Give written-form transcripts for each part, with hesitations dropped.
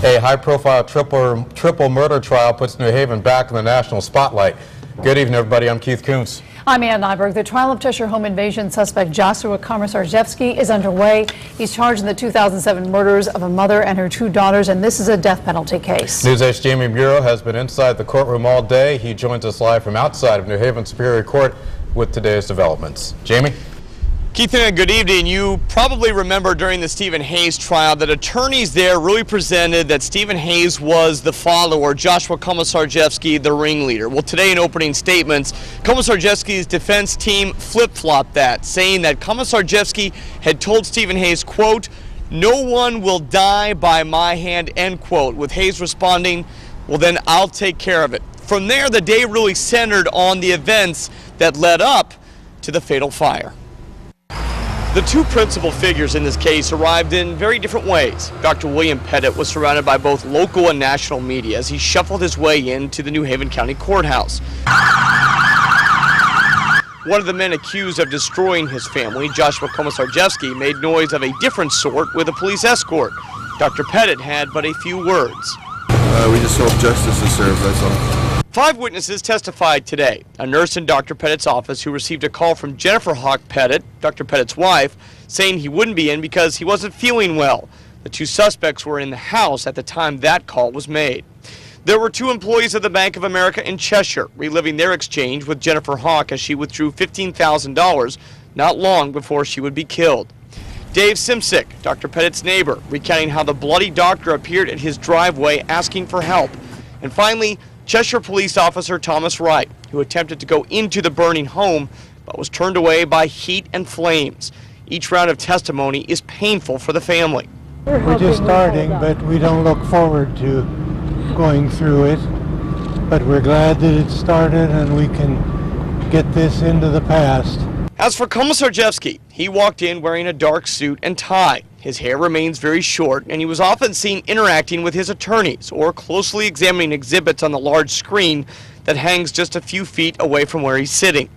A high-profile triple murder trial puts New Haven back in the national spotlight. Good evening, everybody. I'm Keith Koontz. I'm Ann Nyberg. The trial of Cheshire home invasion suspect Joshua Komisarjevsky is underway. He's charged in the 2007 murders of a mother and her two daughters, and this is a death penalty case. News 8's Jamie Muro has been inside the courtroom all day. He joins us live from outside of New Haven Superior Court with today's developments. Jamie? Keith, good evening. You probably remember during the Stephen Hayes trial that attorneys there really presented that Stephen Hayes was the follower, Joshua Komisarjevsky the ringleader. Well, today in opening statements, Komisarjevsky's defense team flip-flopped that, saying that Komisarjevsky had told Stephen Hayes, quote, "No one will die by my hand," end quote, with Hayes responding, "Well, then I'll take care of it." From there, the day really centered on the events that led up to the fatal fire. The two principal figures in this case arrived in very different ways. Dr. William Pettit was surrounded by both local and national media as he shuffled his way into the New Haven County Courthouse. One of the men accused of destroying his family, Joshua Komisarjevsky, made noise of a different sort with a police escort. Dr. Pettit had but a few words. We just hope justice is served, that's all. 5 witnesses testified today. A nurse in Dr. Pettit's office who received a call from Jennifer Hawk Pettit, Dr. Pettit's wife, saying he wouldn't be in because he wasn't feeling well. The two suspects were in the house at the time that call was made. There were 2 employees of the Bank of America in Cheshire reliving their exchange with Jennifer Hawk as she withdrew $15,000 not long before she would be killed. Dave Simsick, Dr. Pettit's neighbor, recounting how the bloody doctor appeared at his driveway asking for help. And finally, Cheshire police officer Thomas Wright, who attempted to go into the burning home but was turned away by heat and flames. Each round of testimony is painful for the family. We're just starting, but we don't look forward to going through it. But we're glad that it started and we can get this into the past. As for Komisarjevsky, he walked in wearing a dark suit and tie. His hair remains very short, and he was often seen interacting with his attorneys or closely examining exhibits on the large screen that hangs just a few feet away from where he's sitting.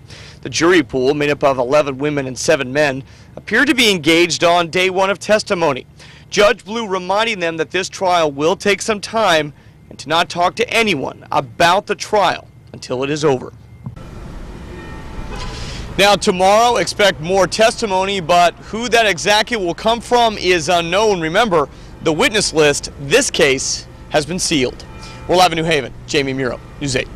The jury pool, made up of 11 women and 7 men, appeared to be engaged on day 1 of testimony. Judge Blue reminding them that this trial will take some time and to not talk to anyone about the trial until it is over. Now, tomorrow, expect more testimony, but who that exactly will come from is unknown. Remember, the witness list, this case, has been sealed. We're live in New Haven. Jamie Muro, News 8.